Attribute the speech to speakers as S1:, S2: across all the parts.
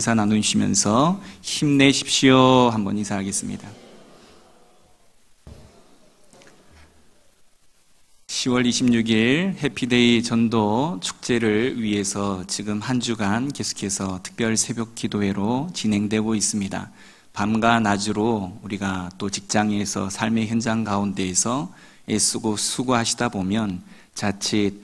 S1: 인사 나누시면서 힘내십시오 한번 인사하겠습니다. 10월 26일 해피데이 전도 축제를 위해서 지금 한 주간 계속해서 특별 새벽 기도회로 진행되고 있습니다. 밤과 낮으로 우리가 또 직장에서 삶의 현장 가운데에서 애쓰고 수고하시다 보면 자칫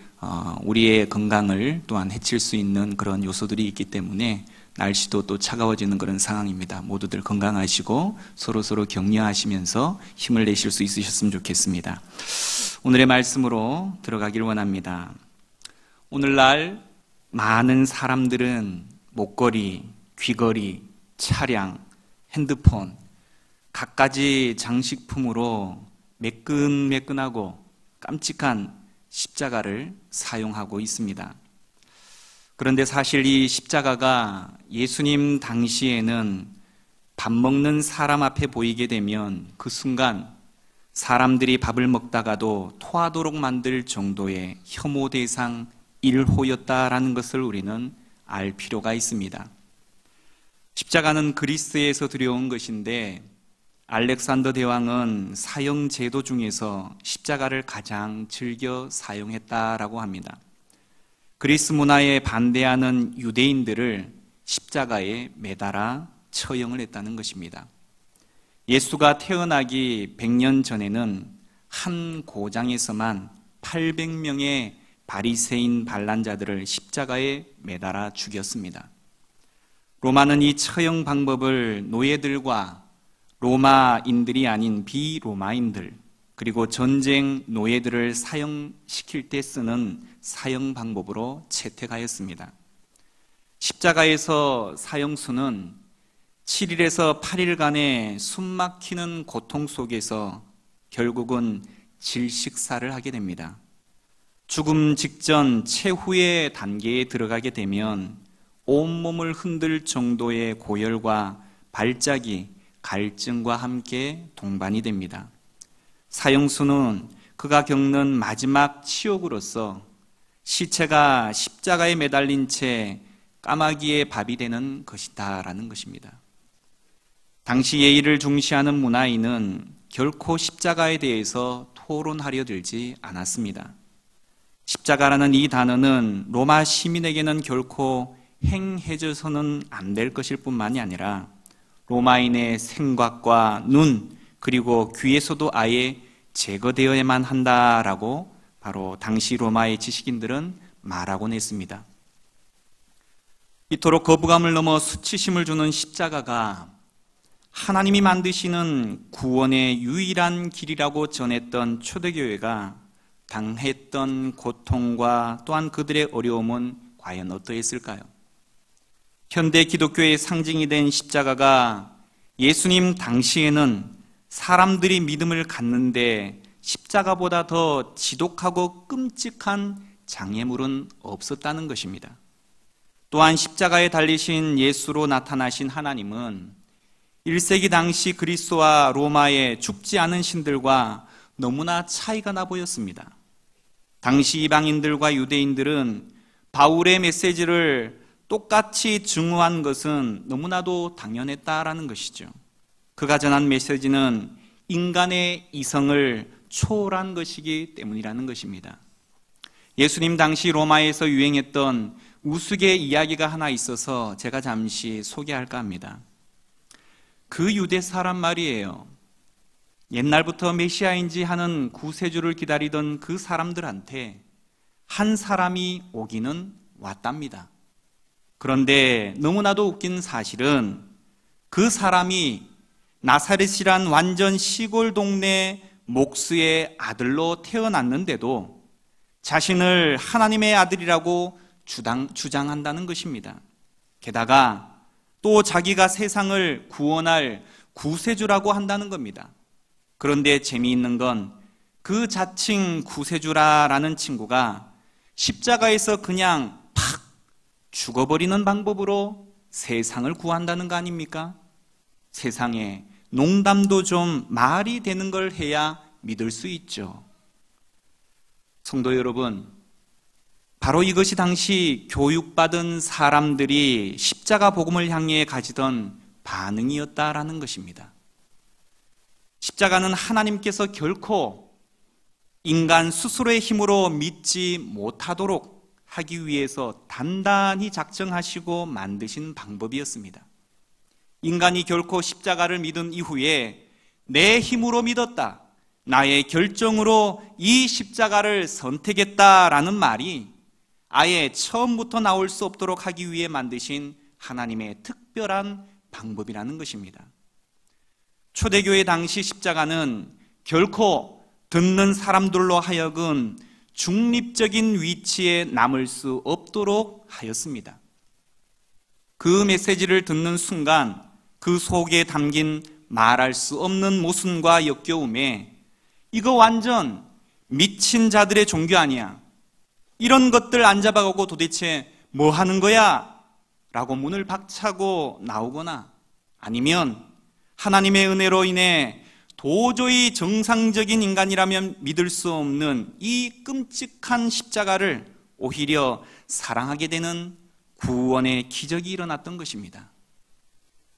S1: 우리의 건강을 또한 해칠 수 있는 그런 요소들이 있기 때문에 날씨도 또 차가워지는 그런 상황입니다. 모두들 건강하시고 서로 격려하시면서 힘을 내실 수 있으셨으면 좋겠습니다. 오늘의 말씀으로 들어가길 원합니다. 오늘날 많은 사람들은 목걸이, 귀걸이, 차량, 핸드폰, 갖가지 장식품으로 매끈매끈하고 깜찍한 십자가를 사용하고 있습니다. 그런데 사실 이 십자가가 예수님 당시에는 밥 먹는 사람 앞에 보이게 되면 그 순간 사람들이 밥을 먹다가도 토하도록 만들 정도의 혐오 대상 1호였다라는 것을 우리는 알 필요가 있습니다. 십자가는 그리스에서 들여온 것인데 알렉산더 대왕은 사형 제도 중에서 십자가를 가장 즐겨 사용했다라고 합니다. 그리스 문화에 반대하는 유대인들을 십자가에 매달아 처형을 했다는 것입니다. 예수가 태어나기 100년 전에는 한 고장에서만 800명의 바리새인 반란자들을 십자가에 매달아 죽였습니다. 로마는 이 처형 방법을 노예들과 로마인들이 아닌 비로마인들 그리고 전쟁 노예들을 사형시킬 때 쓰는 사형 방법으로 채택하였습니다. 십자가에서 사형수는 7일에서 8일간의 숨막히는 고통 속에서 결국은 질식사를 하게 됩니다. 죽음 직전 최후의 단계에 들어가게 되면 온몸을 흔들 정도의 고열과 발작이 갈증과 함께 동반이 됩니다. 사형수는 그가 겪는 마지막 치욕으로서 시체가 십자가에 매달린 채 까마귀의 밥이 되는 것이다라는 것입니다. 당시 예의를 중시하는 문화인은 결코 십자가에 대해서 토론하려 들지 않았습니다. 십자가라는 이 단어는 로마 시민에게는 결코 행해져서는 안 될 것일 뿐만이 아니라 로마인의 생각과 눈 그리고 귀에서도 아예 제거되어야만 한다라고 바로 당시 로마의 지식인들은 말하곤 했습니다. 이토록 거부감을 넘어 수치심을 주는 십자가가 하나님이 만드시는 구원의 유일한 길이라고 전했던 초대교회가 당했던 고통과 또한 그들의 어려움은 과연 어떠했을까요? 현대 기독교의 상징이 된 십자가가 예수님 당시에는 사람들이 믿음을 갖는데 십자가보다 더 지독하고 끔찍한 장애물은 없었다는 것입니다. 또한 십자가에 달리신 예수로 나타나신 하나님은 1세기 당시 그리스와 로마의 죽지 않은 신들과 너무나 차이가 나 보였습니다. 당시 이방인들과 유대인들은 바울의 메시지를 똑같이 증오한 것은 너무나도 당연했다라는 것이죠. 그가 전한 메시지는 인간의 이성을 초월한 것이기 때문이라는 것입니다. 예수님 당시 로마에서 유행했던 우스개 이야기가 하나 있어서 제가 잠시 소개할까 합니다. 그 유대 사람 말이에요. 옛날부터 메시아인지 하는 구세주를 기다리던 그 사람들한테 한 사람이 오기는 왔답니다. 그런데 너무나도 웃긴 사실은 그 사람이 나사렛이란 완전 시골 동네 목수의 아들로 태어났는데도 자신을 하나님의 아들이라고 주장한다는 것입니다. 게다가 또 자기가 세상을 구원할 구세주라고 한다는 겁니다. 그런데 재미있는 건 그 자칭 구세주라는 친구가 십자가에서 그냥 팍 죽어버리는 방법으로 세상을 구한다는 거 아닙니까? 세상에 농담도 좀 말이 되는 걸 해야 믿을 수 있죠. 성도 여러분, 바로 이것이 당시 교육받은 사람들이 십자가 복음을 향해 가지던 반응이었다라는 것입니다. 십자가는 하나님께서 결코 인간 스스로의 힘으로 믿지 못하도록 하기 위해서 단단히 작정하시고 만드신 방법이었습니다. 인간이 결코 십자가를 믿은 이후에 내 힘으로 믿었다, 나의 결정으로 이 십자가를 선택했다라는 말이 아예 처음부터 나올 수 없도록 하기 위해 만드신 하나님의 특별한 방법이라는 것입니다. 초대교회 당시 십자가는 결코 듣는 사람들로 하여금 중립적인 위치에 남을 수 없도록 하였습니다. 그 메시지를 듣는 순간 그 속에 담긴 말할 수 없는 모순과 역겨움에 이거 완전 미친 자들의 종교 아니야, 이런 것들 안 잡아가고 도대체 뭐 하는 거야? 라고 문을 박차고 나오거나 아니면 하나님의 은혜로 인해 도저히 정상적인 인간이라면 믿을 수 없는 이 끔찍한 십자가를 오히려 사랑하게 되는 구원의 기적이 일어났던 것입니다.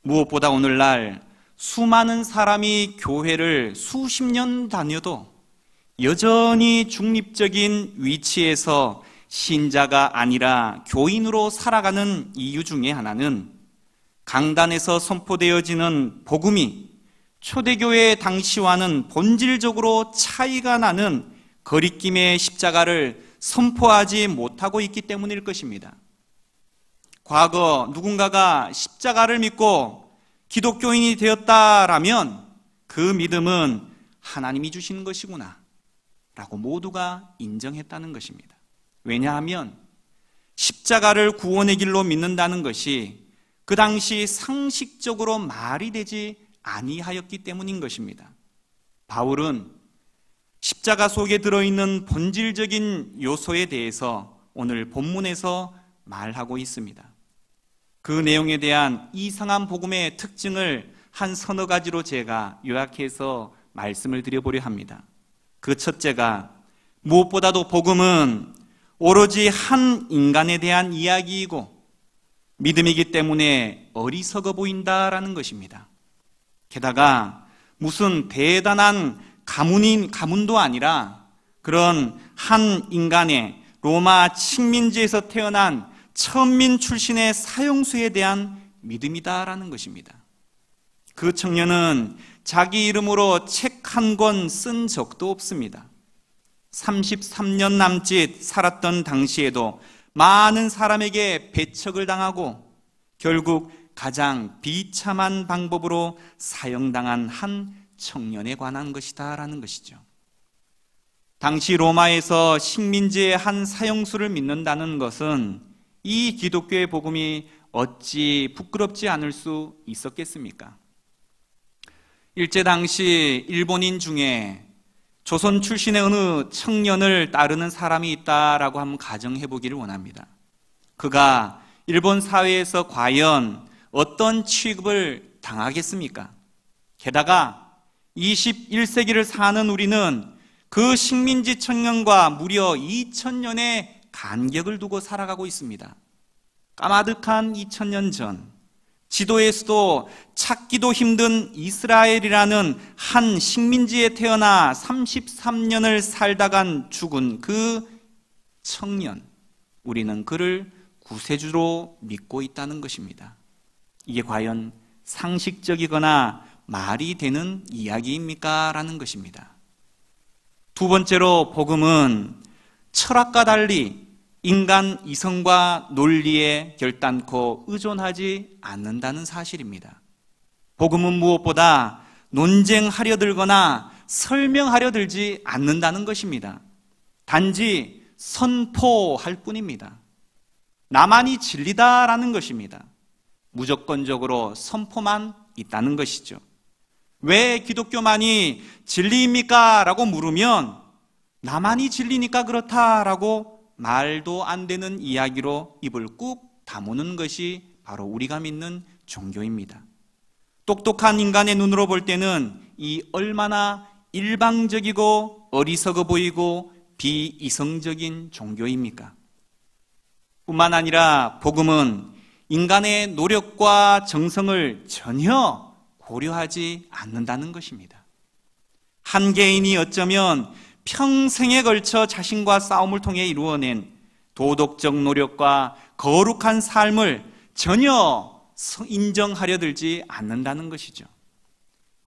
S1: 무엇보다 오늘날 수많은 사람이 교회를 수십 년 다녀도 여전히 중립적인 위치에서 신자가 아니라 교인으로 살아가는 이유 중에 하나는 강단에서 선포되어지는 복음이 초대교회 당시와는 본질적으로 차이가 나는 거리낌의 십자가를 선포하지 못하고 있기 때문일 것입니다. 과거 누군가가 십자가를 믿고 기독교인이 되었다라면 그 믿음은 하나님이 주시는 것이구나 라고 모두가 인정했다는 것입니다. 왜냐하면 십자가를 구원의 길로 믿는다는 것이 그 당시 상식적으로 말이 되지 아니하였기 때문인 것입니다. 바울은 십자가 속에 들어있는 본질적인 요소에 대해서 오늘 본문에서 말하고 있습니다. 그 내용에 대한 이상한 복음의 특징을 한 서너 가지로 제가 요약해서 말씀을 드려보려 합니다. 그 첫째가 무엇보다도 복음은 오로지 한 인간에 대한 이야기이고 믿음이기 때문에 어리석어 보인다라는 것입니다. 게다가 무슨 대단한 가문도 아니라 그런 한 인간의 로마 식민지에서 태어난 천민 출신의 사형수에 대한 믿음이다라는 것입니다. 그 청년은 자기 이름으로 책 한 권 쓴 적도 없습니다. 33년 남짓 살았던 당시에도 많은 사람에게 배척을 당하고 결국 가장 비참한 방법으로 사형당한 한 청년에 관한 것이다라는 것이죠. 당시 로마에서 식민지의 한 사형수를 믿는다는 것은 이 기독교의 복음이 어찌 부끄럽지 않을 수 있었겠습니까? 일제 당시 일본인 중에 조선 출신의 어느 청년을 따르는 사람이 있다라고 한번 가정해 보기를 원합니다. 그가 일본 사회에서 과연 어떤 취급을 당하겠습니까? 게다가 21세기를 사는 우리는 그 식민지 청년과 무려 2000년의 간격을 두고 살아가고 있습니다. 까마득한 2000년 전 지도에서도 찾기도 힘든 이스라엘이라는 한 식민지에 태어나 33년을 살다간 죽은 그 청년, 우리는 그를 구세주로 믿고 있다는 것입니다. 이게 과연 상식적이거나 말이 되는 이야기입니까? 라는 것입니다. 두 번째로 복음은 철학과 달리 인간 이성과 논리에 결단코 의존하지 않는다는 사실입니다. 복음은 무엇보다 논쟁하려 들거나 설명하려 들지 않는다는 것입니다. 단지 선포할 뿐입니다. 나만이 진리다라는 것입니다. 무조건적으로 선포만 있다는 것이죠. 왜 기독교만이 진리입니까? 라고 물으면 나만이 진리니까 그렇다라고 말도 안 되는 이야기로 입을 꾹 다무는 것이 바로 우리가 믿는 종교입니다. 똑똑한 인간의 눈으로 볼 때는 이 얼마나 일방적이고 어리석어 보이고 비이성적인 종교입니까? 뿐만 아니라 복음은 인간의 노력과 정성을 전혀 고려하지 않는다는 것입니다. 한 개인이 어쩌면 평생에 걸쳐 자신과 싸움을 통해 이루어낸 도덕적 노력과 거룩한 삶을 전혀 인정하려 들지 않는다는 것이죠.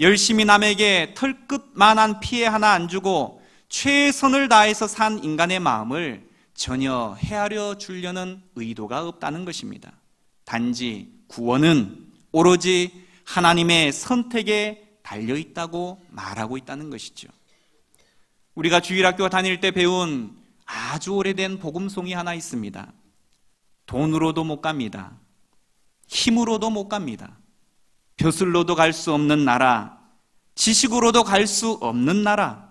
S1: 열심히 남에게 털끝만한 피해 하나 안 주고 최선을 다해서 산 인간의 마음을 전혀 헤아려 주려는 의도가 없다는 것입니다. 단지 구원은 오로지 하나님의 선택에 달려 있다고 말하고 있다는 것이죠. 우리가 주일학교 다닐 때 배운 아주 오래된 복음송이 하나 있습니다. 돈으로도 못 갑니다. 힘으로도 못 갑니다. 벼슬로도 갈 수 없는 나라, 지식으로도 갈 수 없는 나라,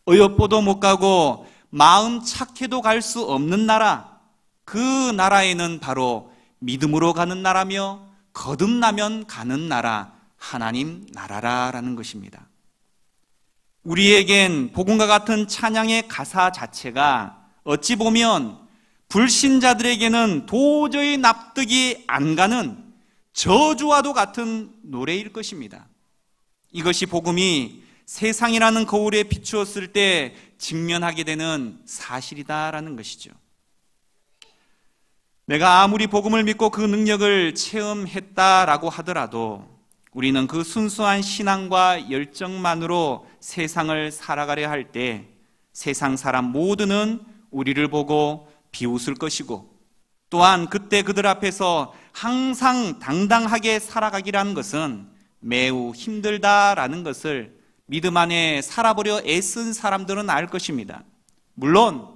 S1: 어여뽀도 못 가고 마음 착해도 갈 수 없는 나라, 그 나라에는 바로 믿음으로 가는 나라며 거듭나면 가는 나라, 하나님 나라라는 것입니다. 우리에겐 복음과 같은 찬양의 가사 자체가 어찌 보면 불신자들에게는 도저히 납득이 안 가는 저주와도 같은 노래일 것입니다. 이것이 복음이 세상이라는 거울에 비추었을 때 직면하게 되는 사실이다라는 것이죠. 내가 아무리 복음을 믿고 그 능력을 체험했다라고 하더라도 우리는 그 순수한 신앙과 열정만으로 세상을 살아가려 할 때 세상 사람 모두는 우리를 보고 비웃을 것이고, 또한 그때 그들 앞에서 항상 당당하게 살아가기라는 것은 매우 힘들다라는 것을 믿음 안에 살아보려 애쓴 사람들은 알 것입니다. 물론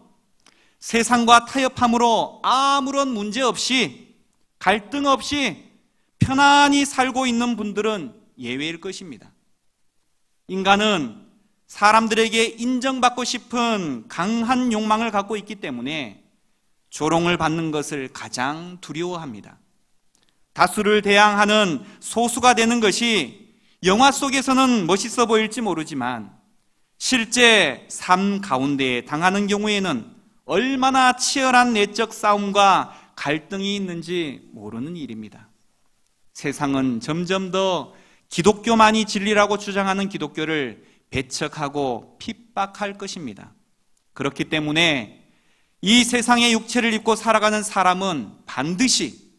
S1: 세상과 타협함으로 아무런 문제 없이, 갈등 없이 편안히 살고 있는 분들은 예외일 것입니다. 인간은 사람들에게 인정받고 싶은 강한 욕망을 갖고 있기 때문에 조롱을 받는 것을 가장 두려워합니다. 다수를 대항하는 소수가 되는 것이 영화 속에서는 멋있어 보일지 모르지만 실제 삶 가운데 당하는 경우에는 얼마나 치열한 내적 싸움과 갈등이 있는지 모르는 일입니다. 세상은 점점 더 기독교만이 진리라고 주장하는 기독교를 배척하고 핍박할 것입니다. 그렇기 때문에 이 세상의 육체를 입고 살아가는 사람은 반드시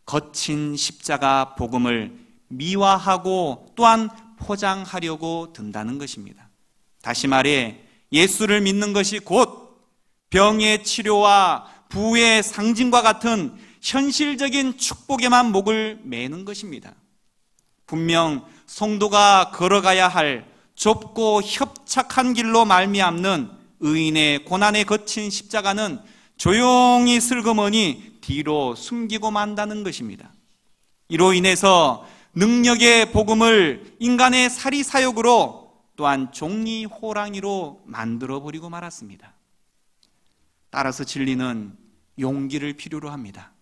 S1: 거친 십자가 복음을 미화하고 또한 포장하려고 든다는 것입니다. 다시 말해 예수를 믿는 것이 곧 병의 치료와 부의 상징과 같은 현실적인 축복에만 목을 매는 것입니다. 분명 성도가 걸어가야 할 좁고 협착한 길로 말미암는 의인의 고난에 거친 십자가는 조용히 슬그머니 뒤로 숨기고 만다는 것입니다. 이로 인해서 능력의 복음을 인간의 사리사욕으로 또한 종리 호랑이로 만들어버리고 말았습니다. 따라서 진리는 용기를 필요로 합니다.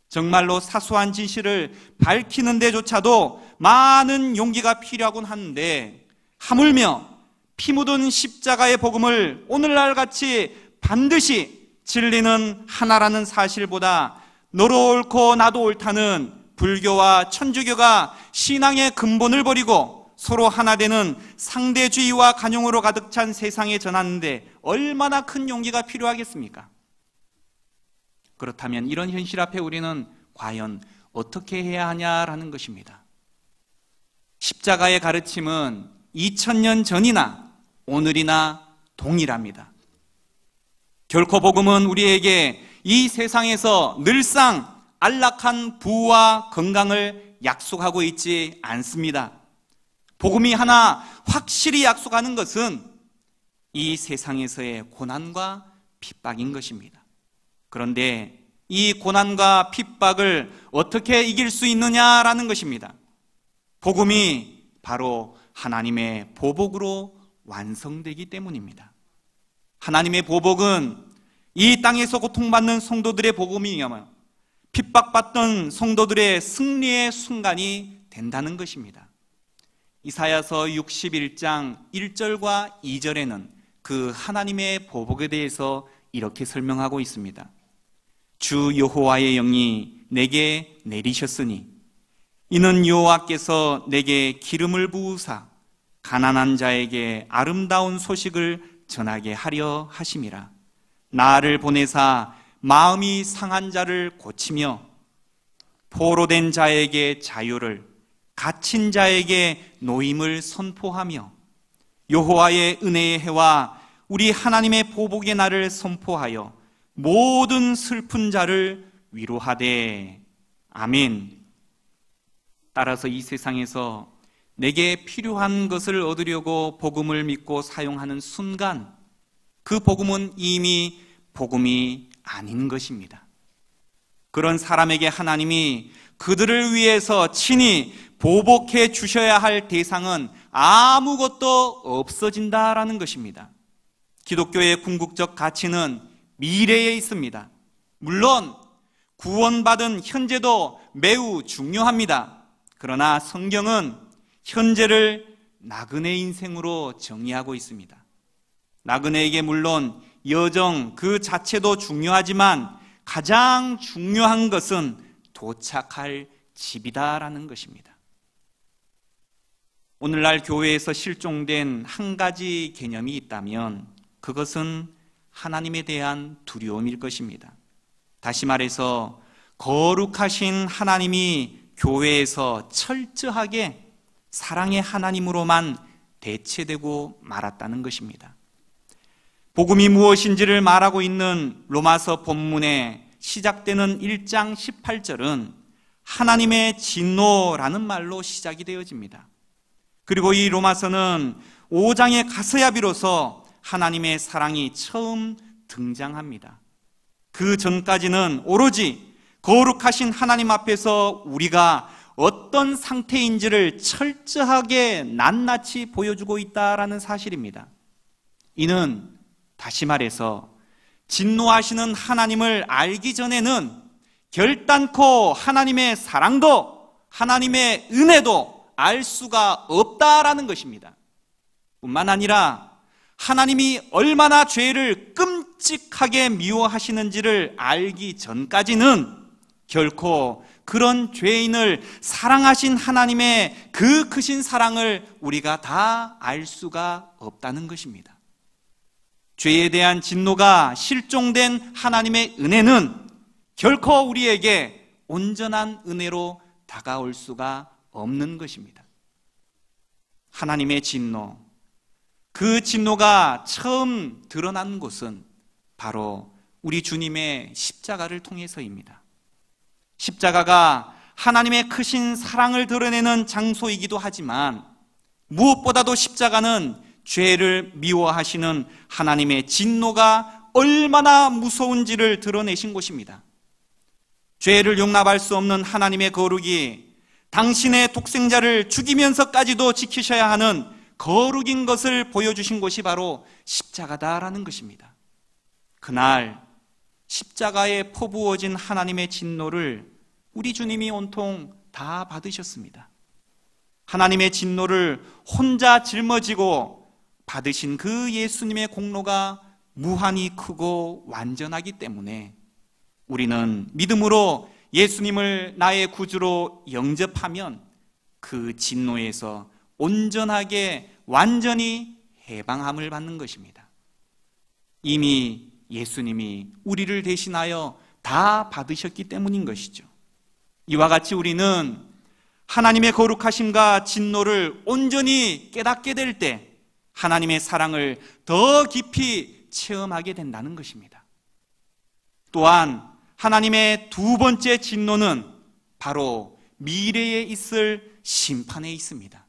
S1: 정말로 사소한 진실을 밝히는 데조차도 많은 용기가 필요하곤 하는데, 하물며 피 묻은 십자가의 복음을 오늘날 같이 반드시 진리는 하나라는 사실보다 너로 옳고 나도 옳다는 불교와 천주교가 신앙의 근본을 버리고 서로 하나 되는 상대주의와 간용으로 가득 찬 세상에 전하는데 얼마나 큰 용기가 필요하겠습니까? 그렇다면 이런 현실 앞에 우리는 과연 어떻게 해야 하냐라는 것입니다. 십자가의 가르침은 2000년 전이나 오늘이나 동일합니다. 결코 복음은 우리에게 이 세상에서 늘상 안락한 부와 건강을 약속하고 있지 않습니다. 복음이 하나 확실히 약속하는 것은 이 세상에서의 고난과 핍박인 것입니다. 그런데 이 고난과 핍박을 어떻게 이길 수 있느냐라는 것입니다. 복음이 바로 하나님의 보복으로 완성되기 때문입니다. 하나님의 보복은 이 땅에서 고통받는 성도들의 복음이며 핍박받던 성도들의 승리의 순간이 된다는 것입니다. 이사야서 61장 1절과 2절에는 그 하나님의 보복에 대해서 이렇게 설명하고 있습니다. 주 여호와의 영이 내게 내리셨으니 이는 여호와께서 내게 기름을 부으사 가난한 자에게 아름다운 소식을 전하게 하려 하심이라. 나를 보내사 마음이 상한 자를 고치며 포로된 자에게 자유를, 갇힌 자에게 노임을 선포하며 여호와의 은혜의 해와 우리 하나님의 보복의 날을 선포하여 모든 슬픈 자를 위로하되. 아멘. 따라서 이 세상에서 내게 필요한 것을 얻으려고 복음을 믿고 사용하는 순간 그 복음은 이미 복음이 아닌 것입니다. 그런 사람에게 하나님이 그들을 위해서 친히 보복해 주셔야 할 대상은 아무것도 없어진다라는 것입니다. 기독교의 궁극적 가치는 미래에 있습니다. 물론 구원받은 현재도 매우 중요합니다. 그러나 성경은 현재를 나그네 인생으로 정의하고 있습니다. 나그네에게 물론 여정 그 자체도 중요하지만 가장 중요한 것은 도착할 집이다라는 것입니다. 오늘날 교회에서 실종된 한 가지 개념이 있다면 그것은 하나님에 대한 두려움일 것입니다. 다시 말해서 거룩하신 하나님이 교회에서 철저하게 사랑의 하나님으로만 대체되고 말았다는 것입니다. 복음이 무엇인지를 말하고 있는 로마서 본문에 시작되는 1장 18절은 하나님의 진노라는 말로 시작이 되어집니다. 그리고 이 로마서는 5장에 가서야 비로소 하나님의 사랑이 처음 등장합니다. 그 전까지는 오로지 거룩하신 하나님 앞에서 우리가 어떤 상태인지를 철저하게 낱낱이 보여주고 있다라는 사실입니다. 이는 다시 말해서 진노하시는 하나님을 알기 전에는 결단코 하나님의 사랑도 하나님의 은혜도 알 수가 없다라는 것입니다. 뿐만 아니라 하나님이 얼마나 죄를 끔찍하게 미워하시는지를 알기 전까지는 결코 그런 죄인을 사랑하신 하나님의 그 크신 사랑을 우리가 다 알 수가 없다는 것입니다. 죄에 대한 진노가 실종된 하나님의 은혜는 결코 우리에게 온전한 은혜로 다가올 수가 없는 것입니다. 하나님의 진노, 그 진노가 처음 드러난 곳은 바로 우리 주님의 십자가를 통해서입니다. 십자가가 하나님의 크신 사랑을 드러내는 장소이기도 하지만 무엇보다도 십자가는 죄를 미워하시는 하나님의 진노가 얼마나 무서운지를 드러내신 곳입니다. 죄를 용납할 수 없는 하나님의 거룩이 당신의 독생자를 죽이면서까지도 지키셔야 하는 거룩인 것을 보여주신 곳이 바로 십자가다라는 것입니다. 그날 십자가에 퍼부어진 하나님의 진노를 우리 주님이 온통 다 받으셨습니다. 하나님의 진노를 혼자 짊어지고 받으신 그 예수님의 공로가 무한히 크고 완전하기 때문에 우리는 믿음으로 예수님을 나의 구주로 영접하면 그 진노에서 온전하게 완전히 해방함을 받는 것입니다. 이미 예수님이 우리를 대신하여 다 받으셨기 때문인 것이죠. 이와 같이 우리는 하나님의 거룩하심과 진노를 온전히 깨닫게 될 때 하나님의 사랑을 더 깊이 체험하게 된다는 것입니다. 또한 하나님의 두 번째 진노는 바로 미래에 있을 심판에 있습니다.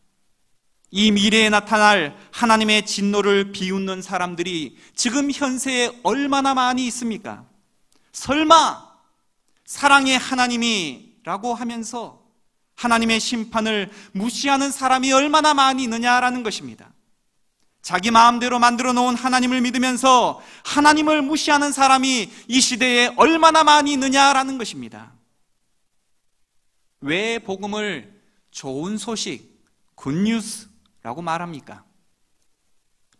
S1: 이 미래에 나타날 하나님의 진노를 비웃는 사람들이 지금 현세에 얼마나 많이 있습니까? 설마 사랑의 하나님이라고 하면서 하나님의 심판을 무시하는 사람이 얼마나 많이 있느냐라는 것입니다. 자기 마음대로 만들어 놓은 하나님을 믿으면서 하나님을 무시하는 사람이 이 시대에 얼마나 많이 있느냐라는 것입니다. 왜 복음을 좋은 소식, 굿뉴스라고 말합니까?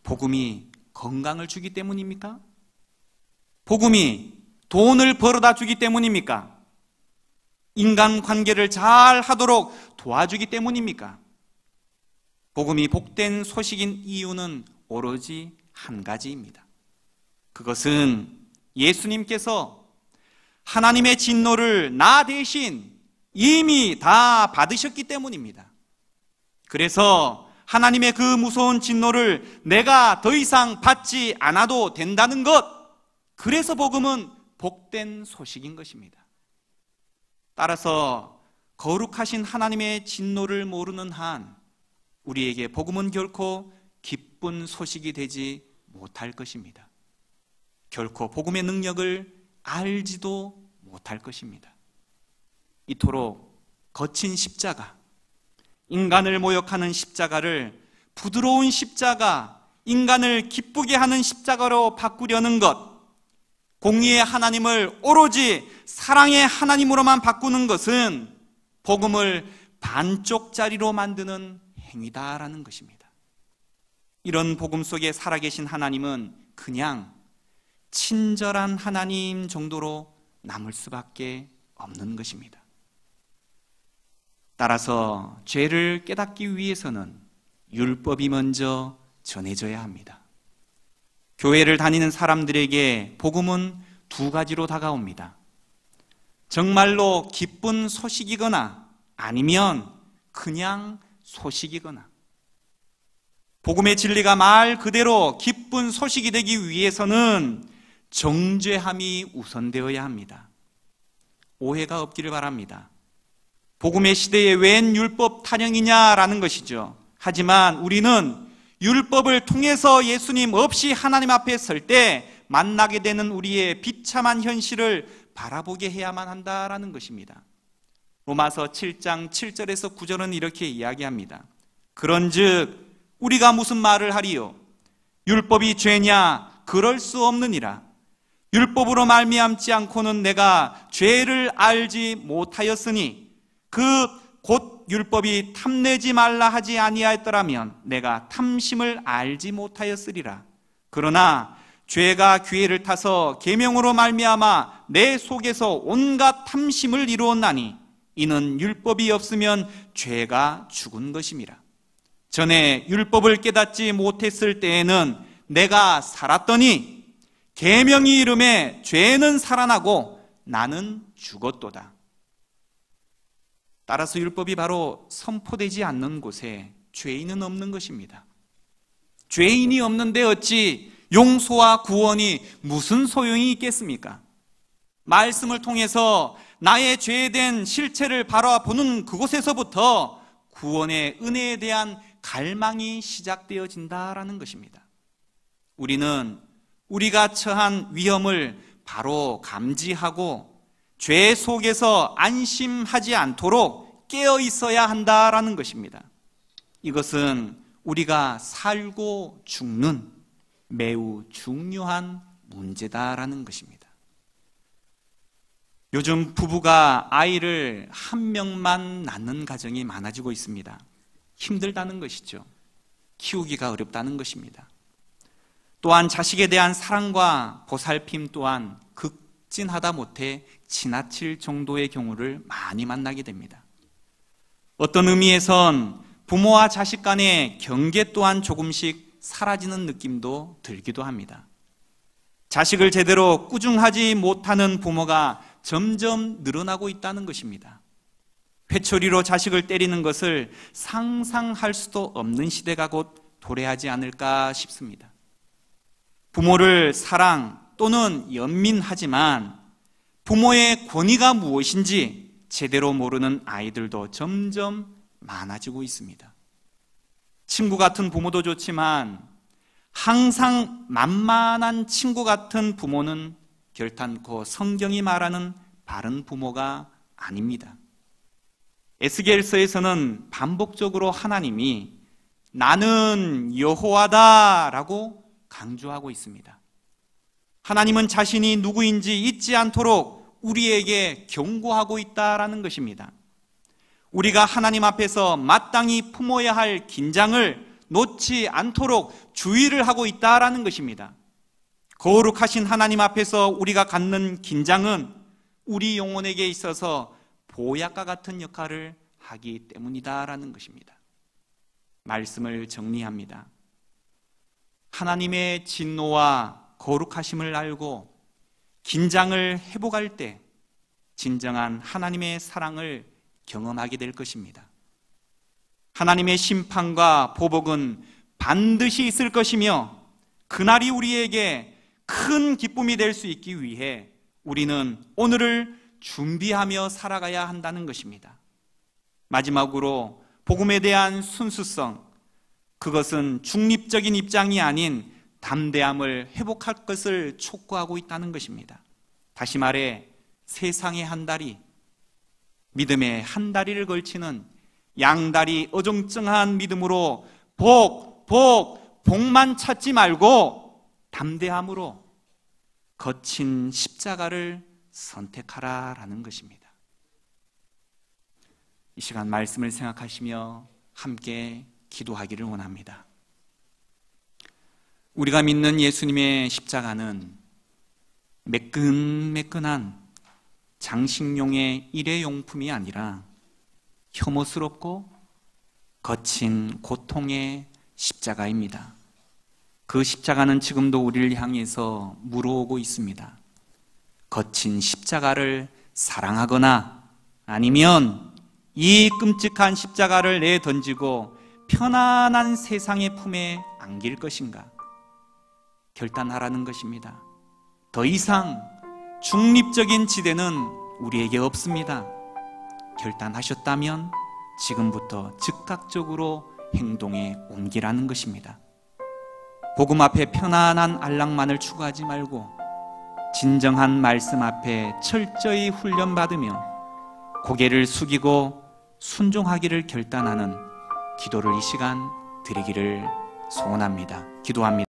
S1: 복음이 건강을 주기 때문입니까? 복음이 돈을 벌어다 주기 때문입니까? 인간 관계를 잘 하도록 도와주기 때문입니까? 복음이 복된 소식인 이유는 오로지 한 가지입니다. 그것은 예수님께서 하나님의 진노를 나 대신 이미 다 받으셨기 때문입니다. 그래서 하나님의 그 무서운 진노를 내가 더 이상 받지 않아도 된다는 것, 그래서 복음은 복된 소식인 것입니다. 따라서 거룩하신 하나님의 진노를 모르는 한 우리에게 복음은 결코 기쁜 소식이 되지 못할 것입니다. 결코 복음의 능력을 알지도 못할 것입니다. 이토록 거친 십자가, 인간을 모욕하는 십자가를 부드러운 십자가, 인간을 기쁘게 하는 십자가로 바꾸려는 것, 공의의 하나님을 오로지 사랑의 하나님으로만 바꾸는 것은 복음을 반쪽짜리로 만드는 행위다라는 것입니다. 이런 복음 속에 살아계신 하나님은 그냥 친절한 하나님 정도로 남을 수밖에 없는 것입니다. 따라서 죄를 깨닫기 위해서는 율법이 먼저 전해져야 합니다. 교회를 다니는 사람들에게 복음은 두 가지로 다가옵니다. 정말로 기쁜 소식이거나 아니면 그냥 소식이거나. 복음의 진리가 말 그대로 기쁜 소식이 되기 위해서는 정죄함이 우선되어야 합니다. 오해가 없기를 바랍니다. 복음의 시대에 웬 율법 타령이냐라는 것이죠. 하지만 우리는 율법을 통해서 예수님 없이 하나님 앞에 설 때 만나게 되는 우리의 비참한 현실을 바라보게 해야만 한다라는 것입니다. 로마서 7장 7절에서 9절은 이렇게 이야기합니다. 그런즉 우리가 무슨 말을 하리요? 율법이 죄냐? 그럴 수 없느니라. 율법으로 말미암지 않고는 내가 죄를 알지 못하였으니 그 곧 율법이 탐내지 말라 하지 아니하였더라면 내가 탐심을 알지 못하였으리라. 그러나 죄가 기회를 타서 계명으로 말미암아 내 속에서 온갖 탐심을 이루었나니 이는 율법이 없으면 죄가 죽은 것임이라. 전에 율법을 깨닫지 못했을 때에는 내가 살았더니 계명이 이름에 죄는 살아나고 나는 죽었도다. 따라서 율법이 바로 선포되지 않는 곳에 죄인은 없는 것입니다. 죄인이 없는데 어찌 용서와 구원이 무슨 소용이 있겠습니까? 말씀을 통해서 나의 죄된 실체를 바라보는 그곳에서부터 구원의 은혜에 대한 갈망이 시작되어진다라는 것입니다. 우리는 우리가 처한 위험을 바로 감지하고 죄 속에서 안심하지 않도록 깨어 있어야 한다라는 것입니다. 이것은 우리가 살고 죽는 매우 중요한 문제다라는 것입니다. 요즘 부부가 아이를 한 명만 낳는 가정이 많아지고 있습니다. 힘들다는 것이죠. 키우기가 어렵다는 것입니다. 또한 자식에 대한 사랑과 보살핌 또한 극진하다 못해 지나칠 정도의 경우를 많이 만나게 됩니다. 어떤 의미에선 부모와 자식 간의 경계 또한 조금씩 사라지는 느낌도 들기도 합니다. 자식을 제대로 꾸중하지 못하는 부모가 점점 늘어나고 있다는 것입니다. 회초리로 자식을 때리는 것을 상상할 수도 없는 시대가 곧 도래하지 않을까 싶습니다. 부모를 사랑 또는 연민하지만 부모의 권위가 무엇인지 제대로 모르는 아이들도 점점 많아지고 있습니다. 친구 같은 부모도 좋지만 항상 만만한 친구 같은 부모는 결단코 성경이 말하는 바른 부모가 아닙니다. 에스겔서에서는 반복적으로 하나님이 나는 여호와다라고 강조하고 있습니다. 하나님은 자신이 누구인지 잊지 않도록 우리에게 경고하고 있다라는 것입니다. 우리가 하나님 앞에서 마땅히 품어야 할 긴장을 놓지 않도록 주의를 하고 있다라는 것입니다. 거룩하신 하나님 앞에서 우리가 갖는 긴장은 우리 영혼에게 있어서 보약과 같은 역할을 하기 때문이다라는 것입니다. 말씀을 정리합니다. 하나님의 진노와 거룩하심을 알고 긴장을 회복할 때 진정한 하나님의 사랑을 경험하게 될 것입니다. 하나님의 심판과 보복은 반드시 있을 것이며 그날이 우리에게 큰 기쁨이 될 수 있기 위해 우리는 오늘을 준비하며 살아가야 한다는 것입니다. 마지막으로 복음에 대한 순수성, 그것은 중립적인 입장이 아닌 담대함을 회복할 것을 촉구하고 있다는 것입니다. 다시 말해 세상의 한 다리, 믿음의 한 다리를 걸치는 양다리 어정쩡한 믿음으로 복만 찾지 말고 담대함으로 거친 십자가를 선택하라라는 것입니다. 이 시간 말씀을 생각하시며 함께 기도하기를 원합니다. 우리가 믿는 예수님의 십자가는 매끈매끈한 장식용의 일회용품이 아니라 혐오스럽고 거친 고통의 십자가입니다. 그 십자가는 지금도 우리를 향해서 물어오고 있습니다. 거친 십자가를 사랑하거나 아니면 이 끔찍한 십자가를 내던지고 편안한 세상의 품에 안길 것인가? 결단하라는 것입니다. 더 이상 중립적인 지대는 우리에게 없습니다. 결단하셨다면 지금부터 즉각적으로 행동에 옮기라는 것입니다. 복음 앞에 편안한 안락만을 추구하지 말고 진정한 말씀 앞에 철저히 훈련받으며 고개를 숙이고 순종하기를 결단하는 기도를 이 시간 드리기를 소원합니다. 기도합니다.